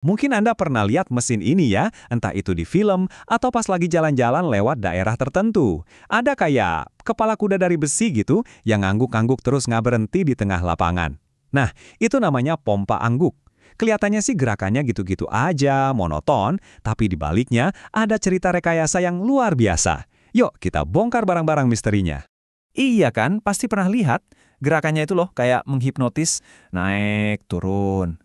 Mungkin Anda pernah lihat mesin ini ya, entah itu di film atau pas lagi jalan-jalan lewat daerah tertentu. Ada kayak kepala kuda dari besi gitu yang ngangguk-ngangguk terus nggak berhenti di tengah lapangan. Nah, itu namanya pompa angguk. Kelihatannya sih gerakannya gitu-gitu aja, monoton, tapi di baliknya ada cerita rekayasa yang luar biasa. Yuk, kita bongkar barang-barang misterinya. Iya kan, pasti pernah lihat. Gerakannya itu loh kayak menghipnotis, naik, turun,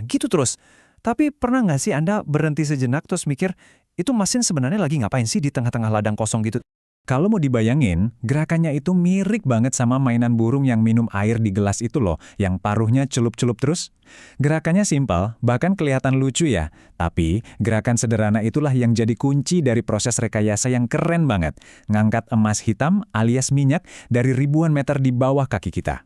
gitu terus. Tapi pernah nggak sih Anda berhenti sejenak terus mikir, itu mesin sebenarnya lagi ngapain sih di tengah-tengah ladang kosong gitu? Kalau mau dibayangin, gerakannya itu mirip banget sama mainan burung yang minum air di gelas itu loh, yang paruhnya celup-celup terus. Gerakannya simpel, bahkan kelihatan lucu ya. Tapi, gerakan sederhana itulah yang jadi kunci dari proses rekayasa yang keren banget. Ngangkat emas hitam alias minyak dari ribuan meter di bawah kaki kita.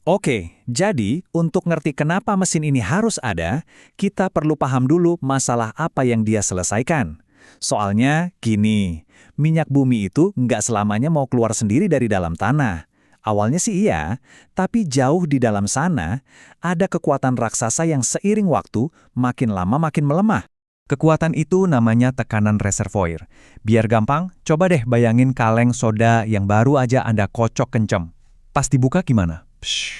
Oke, jadi untuk ngerti kenapa mesin ini harus ada, kita perlu paham dulu masalah apa yang dia selesaikan. Soalnya gini, minyak bumi itu nggak selamanya mau keluar sendiri dari dalam tanah. Awalnya sih iya, tapi jauh di dalam sana, ada kekuatan raksasa yang seiring waktu makin lama makin melemah. Kekuatan itu namanya tekanan reservoir. Biar gampang, coba deh bayangin kaleng soda yang baru aja Anda kocok kencem. Pas dibuka gimana? Psh,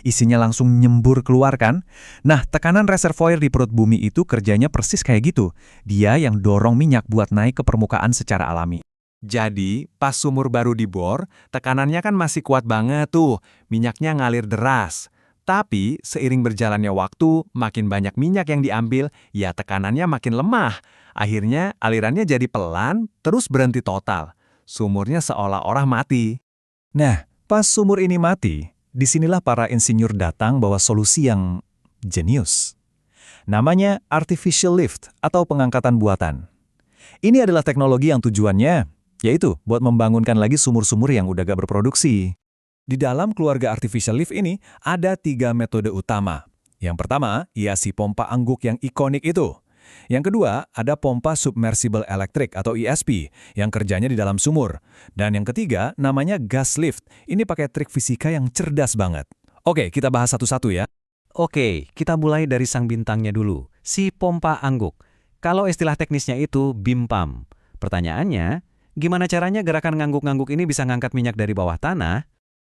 isinya langsung nyembur keluar kan? Nah, tekanan reservoir di perut bumi itu kerjanya persis kayak gitu. Dia yang dorong minyak buat naik ke permukaan secara alami. Jadi, pas sumur baru dibor, tekanannya kan masih kuat banget tuh. Minyaknya ngalir deras. Tapi, seiring berjalannya waktu, makin banyak minyak yang diambil, ya tekanannya makin lemah. Akhirnya, alirannya jadi pelan, terus berhenti total. Sumurnya seolah-olah mati. Nah, pas sumur ini mati, disinilah para insinyur datang bawa solusi yang jenius. Namanya artificial lift atau pengangkatan buatan. Ini adalah teknologi yang tujuannya, yaitu buat membangunkan lagi sumur-sumur yang udah gak berproduksi. Di dalam keluarga artificial lift ini ada 3 metode utama. Yang pertama, ia si pompa angguk yang ikonik itu. Yang kedua, ada pompa submersible electric atau ESP yang kerjanya di dalam sumur. Dan yang ketiga, namanya gas lift. Ini pakai trik fisika yang cerdas banget. Oke, kita bahas satu-satu ya. Oke, kita mulai dari sang bintangnya dulu, si pompa angguk. Kalau istilah teknisnya itu beam pump. Pertanyaannya, gimana caranya gerakan ngangguk-ngangguk ini bisa ngangkat minyak dari bawah tanah?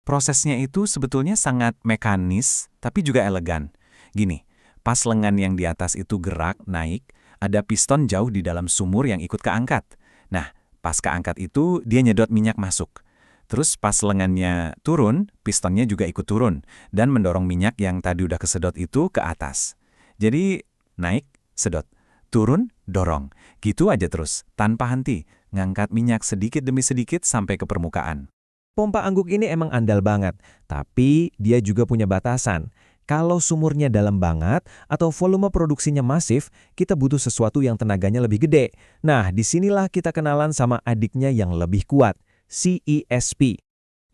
Prosesnya itu sebetulnya sangat mekanis, tapi juga elegan. Gini, pas lengan yang di atas itu gerak, naik, ada piston jauh di dalam sumur yang ikut keangkat. Nah, pas keangkat itu, dia nyedot minyak masuk. Terus pas lengannya turun, pistonnya juga ikut turun, dan mendorong minyak yang tadi udah kesedot itu ke atas. Jadi, naik, sedot, turun, dorong. Gitu aja terus, tanpa henti, ngangkat minyak sedikit demi sedikit sampai ke permukaan. Pompa angguk ini emang andal banget, tapi dia juga punya batasan. Kalau sumurnya dalam banget atau volume produksinya masif, kita butuh sesuatu yang tenaganya lebih gede. Nah, disinilah kita kenalan sama adiknya yang lebih kuat, CESP.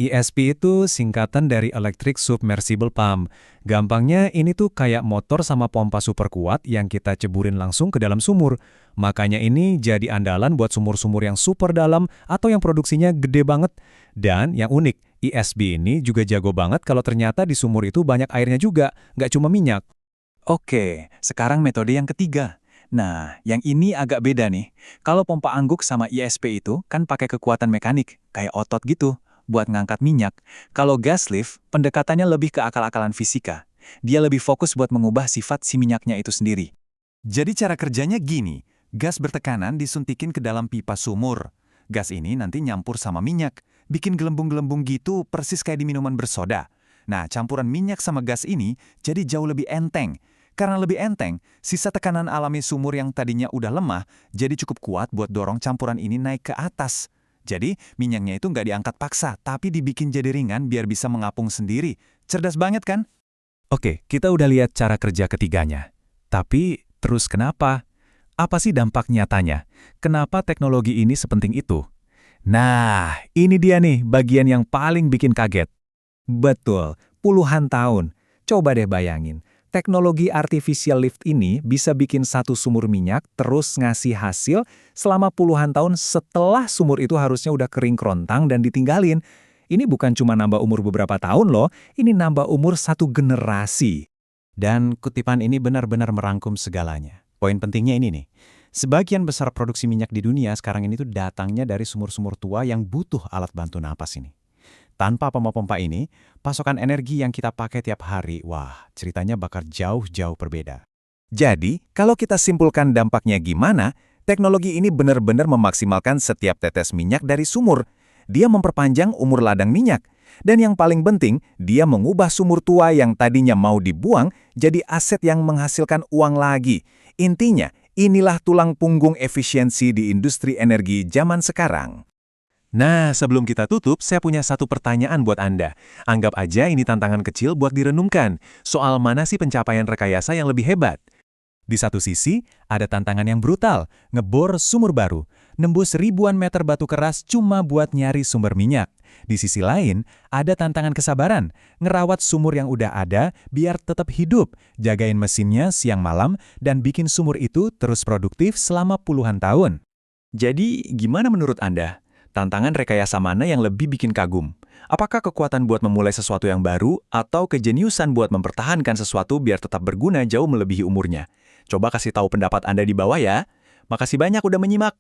ESP itu singkatan dari Electric Submersible Pump. Gampangnya ini tuh kayak motor sama pompa super kuat yang kita ceburin langsung ke dalam sumur. Makanya ini jadi andalan buat sumur-sumur yang super dalam atau yang produksinya gede banget. Dan yang unik, ESP ini juga jago banget kalau ternyata di sumur itu banyak airnya juga, nggak cuma minyak. Oke, sekarang metode yang ketiga. Nah, yang ini agak beda nih. Kalau pompa angguk sama ESP itu kan pakai kekuatan mekanik, kayak otot gitu, buat ngangkat minyak. Kalau gas lift, pendekatannya lebih ke akal-akalan fisika. Dia lebih fokus buat mengubah sifat si minyaknya itu sendiri. Jadi cara kerjanya gini, gas bertekanan disuntikin ke dalam pipa sumur. Gas ini nanti nyampur sama minyak, bikin gelembung-gelembung gitu persis kayak di minuman bersoda. Nah, campuran minyak sama gas ini jadi jauh lebih enteng. Karena lebih enteng, sisa tekanan alami sumur yang tadinya udah lemah jadi cukup kuat buat dorong campuran ini naik ke atas. Jadi, minyaknya itu nggak diangkat paksa, tapi dibikin jadi ringan biar bisa mengapung sendiri. Cerdas banget kan? Oke, kita udah lihat cara kerja ketiganya. Tapi, terus kenapa? Apa sih dampak nyatanya? Kenapa teknologi ini sepenting itu? Nah, ini dia nih bagian yang paling bikin kaget. Betul, puluhan tahun. Coba deh bayangin. Teknologi artificial lift ini bisa bikin satu sumur minyak terus ngasih hasil selama puluhan tahun setelah sumur itu harusnya udah kering kerontang dan ditinggalin. Ini bukan cuma nambah umur beberapa tahun loh, ini nambah umur satu generasi. Dan kutipan ini benar-benar merangkum segalanya. Poin pentingnya ini nih. Sebagian besar produksi minyak di dunia sekarang ini tuh datangnya dari sumur-sumur tua yang butuh alat bantu napas ini. Tanpa pompa-pompa ini, pasokan energi yang kita pakai tiap hari, wah, ceritanya bakal jauh-jauh berbeda. Jadi, kalau kita simpulkan dampaknya gimana, teknologi ini benar-benar memaksimalkan setiap tetes minyak dari sumur. Dia memperpanjang umur ladang minyak. Dan yang paling penting, dia mengubah sumur tua yang tadinya mau dibuang jadi aset yang menghasilkan uang lagi. Intinya, inilah tulang punggung efisiensi di industri energi zaman sekarang. Nah, sebelum kita tutup, saya punya satu pertanyaan buat Anda. Anggap aja ini tantangan kecil buat direnungkan. Soal mana sih pencapaian rekayasa yang lebih hebat? Di satu sisi, ada tantangan yang brutal, ngebor sumur baru, nembus ribuan meter batu keras cuma buat nyari sumber minyak. Di sisi lain, ada tantangan kesabaran, ngerawat sumur yang udah ada biar tetap hidup, jagain mesinnya siang malam, dan bikin sumur itu terus produktif selama puluhan tahun. Jadi, gimana menurut Anda? Tantangan rekayasa mana yang lebih bikin kagum? Apakah kekuatan buat memulai sesuatu yang baru atau kejeniusan buat mempertahankan sesuatu biar tetap berguna jauh melebihi umurnya? Coba kasih tahu pendapat Anda di bawah ya. Makasih banyak udah menyimak.